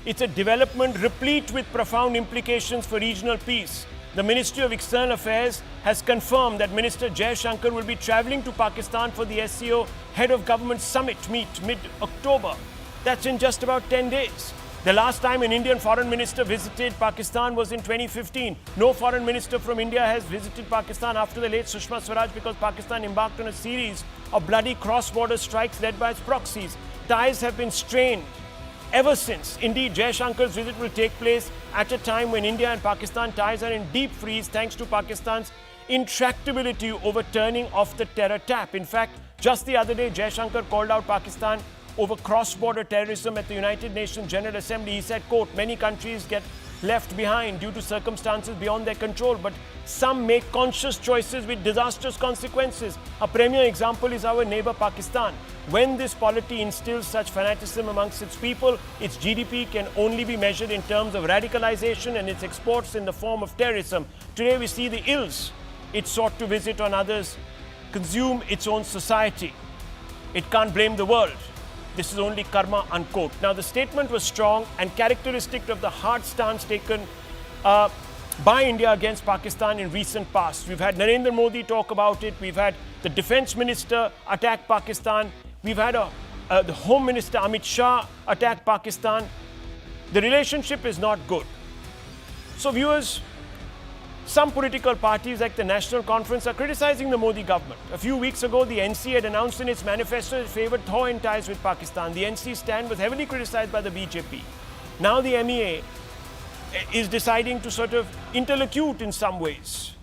It's a development replete with profound implications for regional peace. The Ministry of External Affairs has confirmed that Minister Jaishankar will be travelling to Pakistan for the SCO Head of Government Summit meet mid-October. That's in just about 10 days. The last time an Indian foreign minister visited Pakistan was in 2015. No foreign minister from India has visited Pakistan after the late Sushma Swaraj because Pakistan embarked on a series of bloody cross-border strikes led by its proxies. Ties have been strained ever since. Indeed, Jaishankar's visit will take place at a time when India and Pakistan ties are in deep freeze thanks to Pakistan's intractability over turning off the terror tap. In fact, just the other day, Jaishankar called out Pakistan over cross-border terrorism at the United Nations General Assembly. He said, quote, many countries get left behind due to circumstances beyond their control, but some make conscious choices with disastrous consequences. A premier example is our neighbor Pakistan. When this polity instills such fanaticism amongst its people, its GDP can only be measured in terms of radicalization and its exports in the form of terrorism. Today we see the ills it sought to visit on others, consume its own society. It can't blame the world. This is only karma, unquote. Now, the statement was strong and characteristic of the hard stance taken by India against Pakistan in recent past. We've had Narendra Modi talk about it. We've had the defense minister attack Pakistan. We've had the Home Minister Amit Shah attack Pakistan. The relationship is not good. So, viewers, some political parties like the National Conference are criticizing the Modi government. A few weeks ago, the NC had announced in its manifesto it favoured thawing ties with Pakistan. The NC stand was heavily criticized by the BJP. Now the MEA is deciding to sort of interlocute in some ways.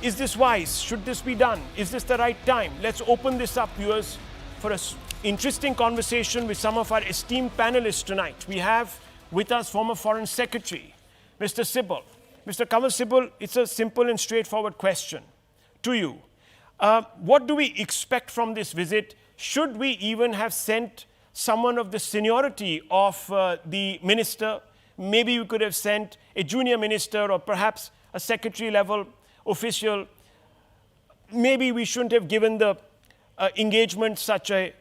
Is this wise? Should this be done? Is this the right time? Let's open this up, viewers, for an interesting conversation with some of our esteemed panelists tonight. We have with us former Foreign Secretary, Mr. Sibal. Mr. Kamal Sibal, it's a simple and straightforward question to you. What do we expect from this visit? Should we even have sent someone of the seniority of the minister? Maybe we could have sent a junior minister or perhaps a secretary-level official. Maybe we shouldn't have given the engagement such a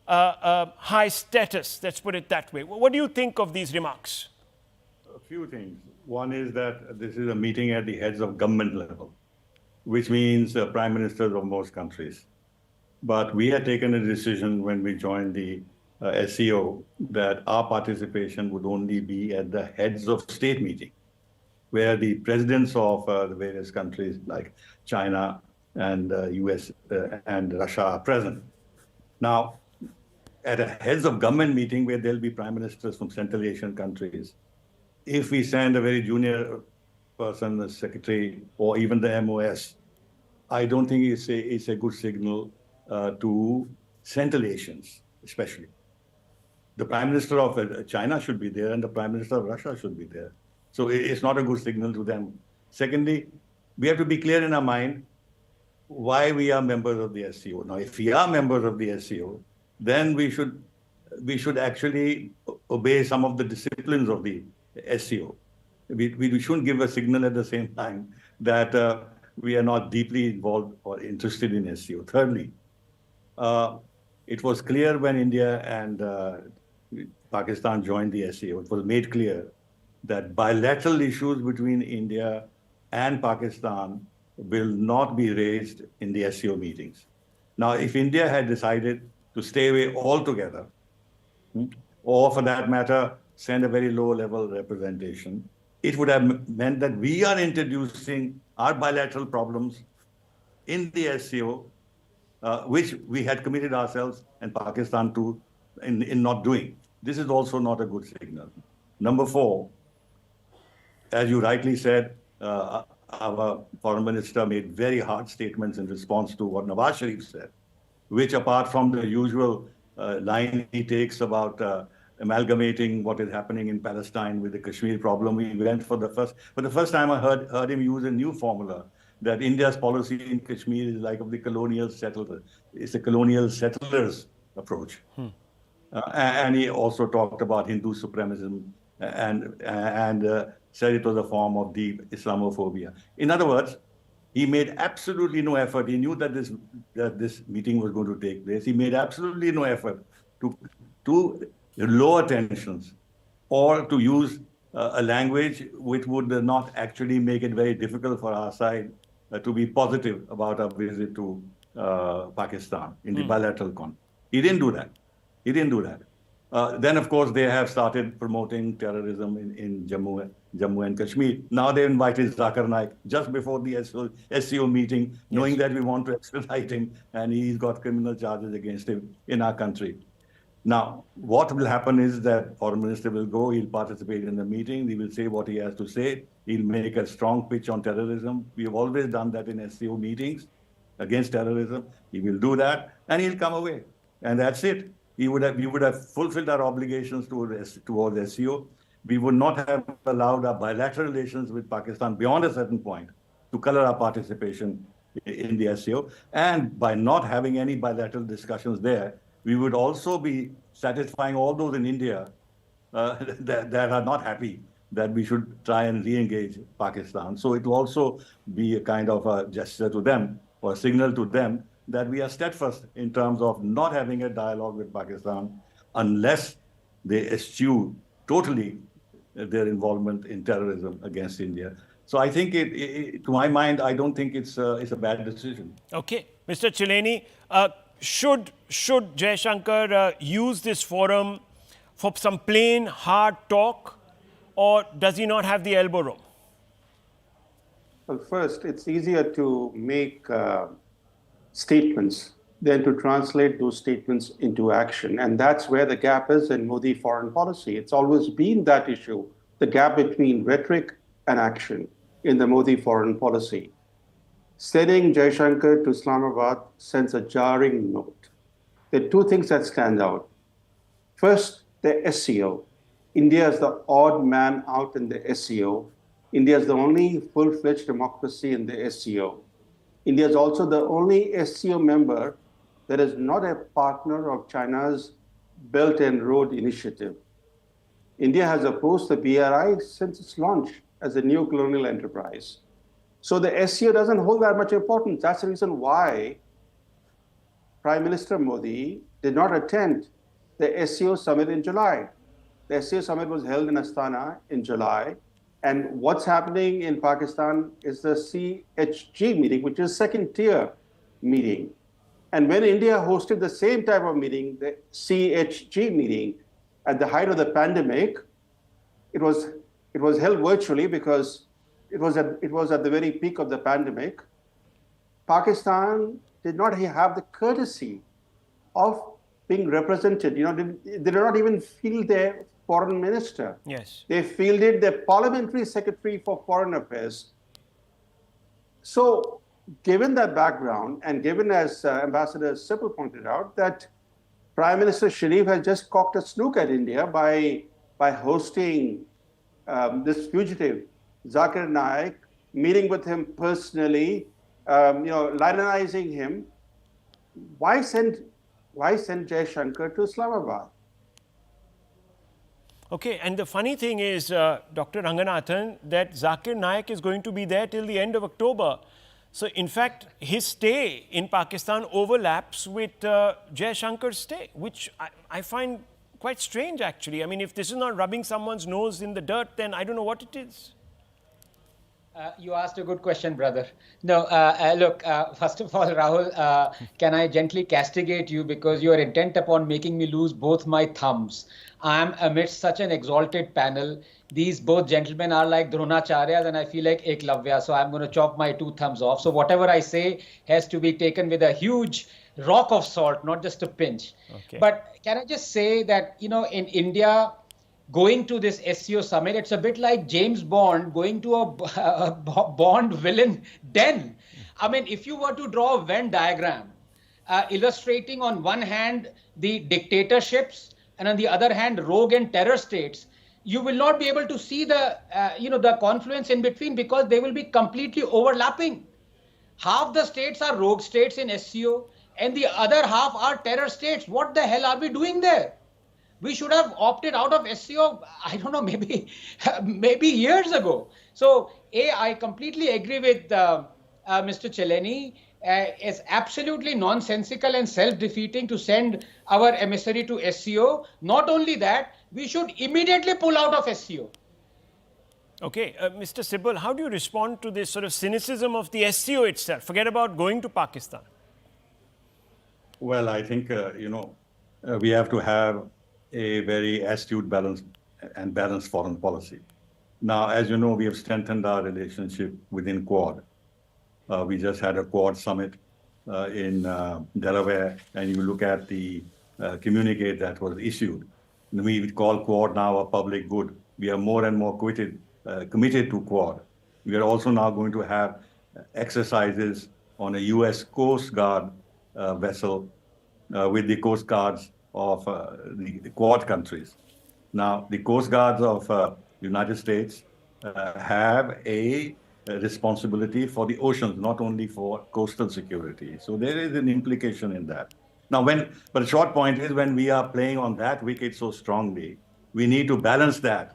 high status, let's put it that way. What do you think of these remarks? A few things. One is that this is a meeting at the heads of government level, which means prime ministers of most countries. But we had taken a decision when we joined the SCO that our participation would only be at the heads of state meeting, where the presidents of the various countries like China and US and Russia are present. Now, at a heads of government meeting where there'll be prime ministers from Central Asian countries, if we send a very junior person, the secretary, or even the MOS, I don't think it's a good signal to Central Asians, especially. The Prime Minister of China should be there, and the Prime Minister of Russia should be there. So it's not a good signal to them. Secondly, we have to be clear in our mind why we are members of the SCO. Now, if we are members of the SCO, then we should actually obey some of the disciplines of the SCO. We shouldn't give a signal at the same time that we are not deeply involved or interested in SCO. Thirdly, it was clear when India and Pakistan joined the SCO, it was made clear that bilateral issues between India and Pakistan will not be raised in the SCO meetings. Now, if India had decided to stay away altogether, or for that matter, send a very low-level representation, it would have meant that we are introducing our bilateral problems in the SCO, which we had committed ourselves and Pakistan to in not doing. This is also not a good signal. Number 4, as you rightly said, our foreign minister made very hard statements in response to what Nawaz Sharif said, which apart from the usual line he takes about amalgamating what is happening in Palestine with the Kashmir problem, we went for the first time I heard him use a new formula that India's policy in Kashmir is like of the colonial settler. It's a colonial settlers approach. And he also talked about Hindu supremacism and said it was a form of deep Islamophobia. In other words, he made absolutely no effort. He knew that this meeting was going to take place. He made absolutely no effort to lower tensions or to use a language which would not actually make it very difficult for our side to be positive about our visit to Pakistan in the bilateral context. He didn't do that. He didn't do that. Then, of course, they have started promoting terrorism in Jammu and Kashmir. Now they invited Zakir Naik just before the SCO meeting, knowing that we want to extradite him, and he's got criminal charges against him in our country. Now, what will happen is that foreign minister will go, he'll participate in the meeting, he will say what he has to say, he'll make a strong pitch on terrorism. We have always done that in SCO meetings against terrorism. He will do that, and he'll come away. And that's it. We would have fulfilled our obligations towards SCO. We would not have allowed our bilateral relations with Pakistan beyond a certain point to color our participation in the SCO. And by not having any bilateral discussions there, we would also be satisfying all those in India that are not happy that we should try and re-engage Pakistan. So it will also be a kind of a gesture to them or a signal to them that we are steadfast in terms of not having a dialogue with Pakistan unless they eschew totally their involvement in terrorism against India. So I think, to my mind, I don't think it's a bad decision. Okay. Mr. Chileni, should Jaishankar use this forum for some plain hard talk, or does he not have the elbow room? Well, first, it's easier to make statements than to translate those statements into action. And that's where the gap is in Modi foreign policy. It's always been that issue, the gap between rhetoric and action in the Modi foreign policy. Sending Jaishankar to Islamabad sends a jarring note. There are two things that stand out. First, the SCO. India is the odd man out in the SCO. India is the only full-fledged democracy in the SCO. India is also the only SCO member that is not a partner of China's Belt and Road Initiative. India has opposed the BRI since its launch as a new colonial enterprise. So the SCO doesn't hold that much importance. That's the reason why Prime Minister Modi did not attend the SCO summit in July. The SCO summit was held in Astana in July. And what's happening in Pakistan is the CHG meeting, which is second-tier meeting. And when India hosted the same type of meeting, the CHG meeting, at the height of the pandemic, it was held virtually because it was at the very peak of the pandemic. Pakistan did not have the courtesy of being represented. They did not even field their foreign minister. Yes. They fielded the parliamentary secretary for foreign affairs. So given that background, and given, as Ambassador Sipal pointed out, that Prime Minister Sharif has just cocked a snook at India by hosting this fugitive, Zakir Naik, meeting with him personally, lionizing him. Why send Jaishankar to Islamabad? Okay, and the funny thing is, Dr. Ranganathan, that Zakir Naik is going to be there till the end of October. So, in fact, his stay in Pakistan overlaps with Jaishankar's stay, which I find quite strange, actually. I mean, if this is not rubbing someone's nose in the dirt, then I don't know what it is. You asked a good question, brother. No, look, first of all, Rahul, can I gently castigate you because you are intent upon making me lose both my thumbs. I am amidst such an exalted panel. These both gentlemen are like Dronacharyas and I feel like Eklavya. So I'm going to chop my two thumbs off. So whatever I say has to be taken with a huge rock of salt, not just a pinch. Okay. But can I just say that, in India, going to this SCO summit, it's a bit like James Bond going to a Bond villain den. I mean, if you were to draw a Venn diagram illustrating on one hand the dictatorships and on the other hand rogue and terror states, you will not be able to see the the confluence in between because they will be completely overlapping. Half the states are rogue states in SCO and the other half are terror states. What the hell are we doing there? We should have opted out of SCO, I don't know, maybe years ago. So, I completely agree with Mr. Chileni. is absolutely nonsensical and self-defeating to send our emissary to SCO. Not only that, we should immediately pull out of SCO. Okay, Mr. Sibal, how do you respond to this sort of cynicism of the SCO itself? Forget about going to Pakistan. Well, I think, we have to have a very astute balanced foreign policy. Now, as you know, we have strengthened our relationship within Quad. We just had a Quad summit in Delaware, and you look at the communique that was issued. We call Quad now a public good. We are more and more committed to Quad. We are also now going to have exercises on a U.S. Coast Guard vessel with the Coast Guards of the Quad countries. Now, the Coast Guards of United States have a responsibility for the oceans, not only for coastal security. So there is an implication in that. Now, but the short point is, when we are playing on that wicket so strongly, we need to balance that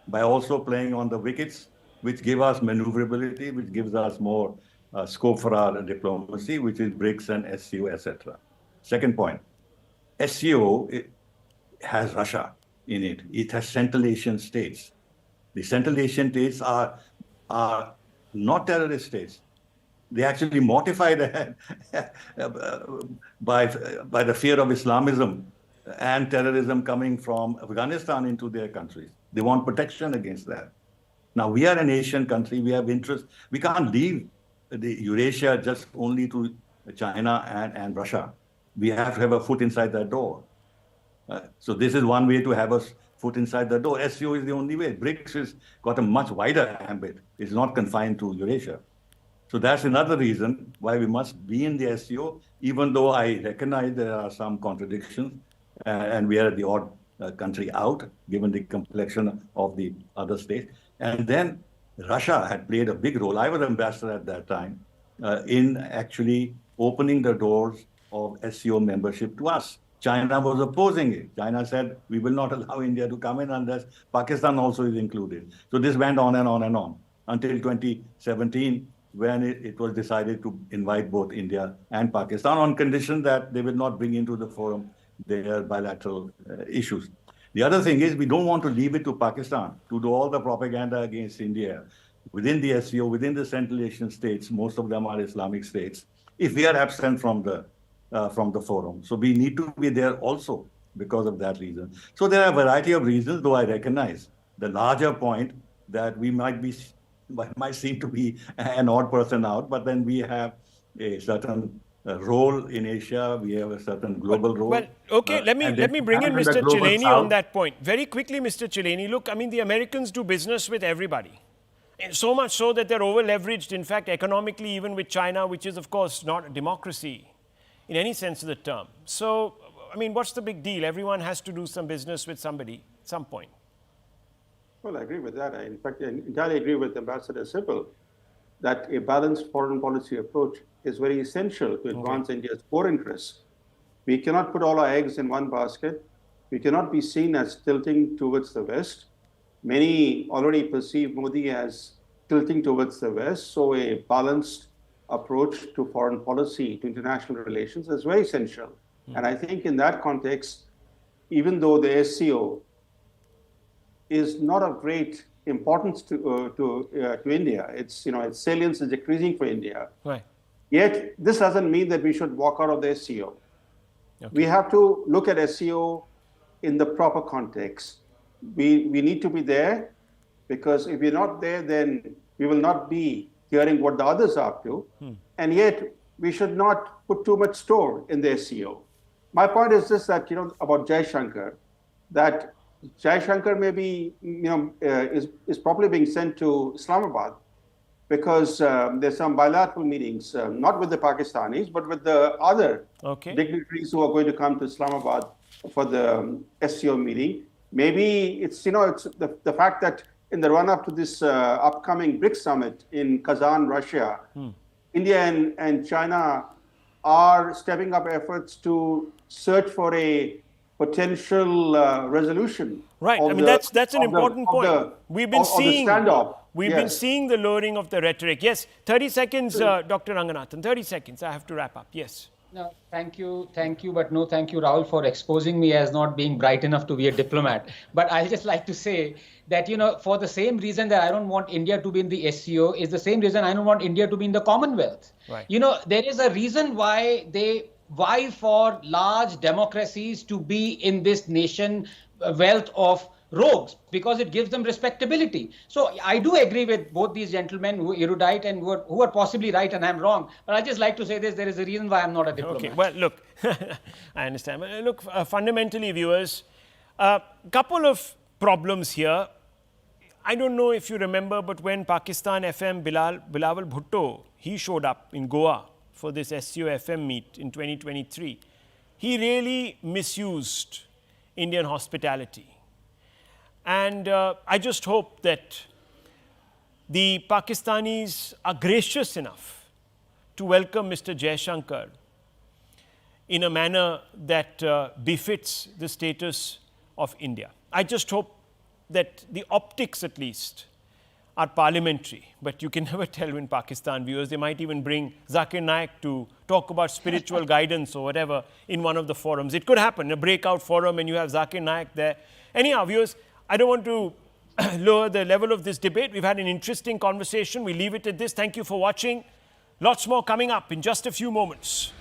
by also playing on the wickets which give us maneuverability, which gives us more scope for our diplomacy, which is BRICS and SCO, etc. Second point, SCO has Russia in it. It has Central Asian states. The Central Asian states are not terrorist states. They actually mortify by the fear of Islamism and terrorism coming from Afghanistan into their countries. They want protection against that. Now, we are an Asian country. We have interest. We can't leave the Eurasia just only to China and Russia. We have to have a foot inside that door. So this is one way to have a foot inside the door. SCO is the only way. BRICS has got a much wider ambit. It's not confined to Eurasia. So that's another reason why we must be in the SCO, even though I recognize there are some contradictions, and we are the odd country out, given the complexion of the other states. And then Russia had played a big role. I was ambassador at that time in actually opening the doors of SCO membership to us. China was opposing it. China said, we will not allow India to come in unless Pakistan also is included. So this went on and on and on until 2017, when it was decided to invite both India and Pakistan on condition that they will not bring into the forum their bilateral issues. The other thing is, we don't want to leave it to Pakistan to do all the propaganda against India within the SCO, within the Central Asian states. Most of them are Islamic states. If we are absent from the forum, so we need to be there also because of that reason. So there are a variety of reasons, though I recognize the larger point that we might seem to be an odd person out, but then we have a certain role in Asia. We have a certain global role. Well, okay, let me bring in Mr. Chileni on that point. Very quickly, Mr. Chileni, look, I mean, the Americans do business with everybody. And so much so that they're over-leveraged, in fact, economically, even with China, which is, of course, not a democracy in any sense of the term. So, I mean, what's the big deal? Everyone has to do some business with somebody at some point. Well, I agree with that. In fact, I entirely agree with Ambassador Sibal that a balanced foreign policy approach is very essential to advance India's core interests. We cannot put all our eggs in one basket. We cannot be seen as tilting towards the West. Many already perceive Modi as tilting towards the West, so a balanced approach to foreign policy, to international relations is very essential. And I think in that context, even though the SCO is not of great importance to India, its salience is decreasing for India. Right. Yet this doesn't mean that we should walk out of the SCO. Okay. We have to look at SCO in the proper context. We need to be there, because if we're not there, then we will not be hearing what the others are up to. And yet we should not put too much store in the SCO. My point is this, that, about Jaishankar, that Jaishankar may be, is probably being sent to Islamabad because there's some bilateral meetings, not with the Pakistanis, but with the other dignitaries who are going to come to Islamabad for the SCO meeting. Maybe it's the fact that in the run-up to this upcoming BRICS summit in Kazan, Russia, India and China are stepping up efforts to search for a potential resolution. Right. of I mean, the- that's an of the- important of point. the- We've been of the seeing standoff. We've been Yes. seeing the lowering of the rhetoric. Yes. 30 seconds, Dr. Ranganathan. 30 seconds. I have to wrap up. Yes. No, thank you, but no thank you, Rahul, for exposing me as not being bright enough to be a diplomat. But I'll just like to say that, for the same reason that I don't want India to be in the SCO is the same reason I don't want India to be in the Commonwealth. Right. There is a reason why they vie for large democracies to be in this nation wealth of rogues, because it gives them respectability. So I do agree with both these gentlemen who are erudite and who are possibly right and I'm wrong. But I just like to say this, there is a reason why I'm not a diplomat. Okay, well, look, I understand. Look, fundamentally, viewers, a couple of problems here. I don't know if you remember, but when Pakistan FM Bilawal Bhutto, he showed up in Goa for this SCO FM meet in 2023, he really misused Indian hospitality. And I just hope that the Pakistanis are gracious enough to welcome Mr. Jaishankar in a manner that befits the status of India. I just hope that the optics, at least, are parliamentary. But you can never tell in Pakistan, viewers. They might even bring Zakir Naik to talk about spiritual guidance or whatever in one of the forums. It could happen, a breakout forum, and you have Zakir Naik there. Anyhow, viewers, I don't want to lower the level of this debate. We've had an interesting conversation. We leave it at this. Thank you for watching. Lots more coming up in just a few moments.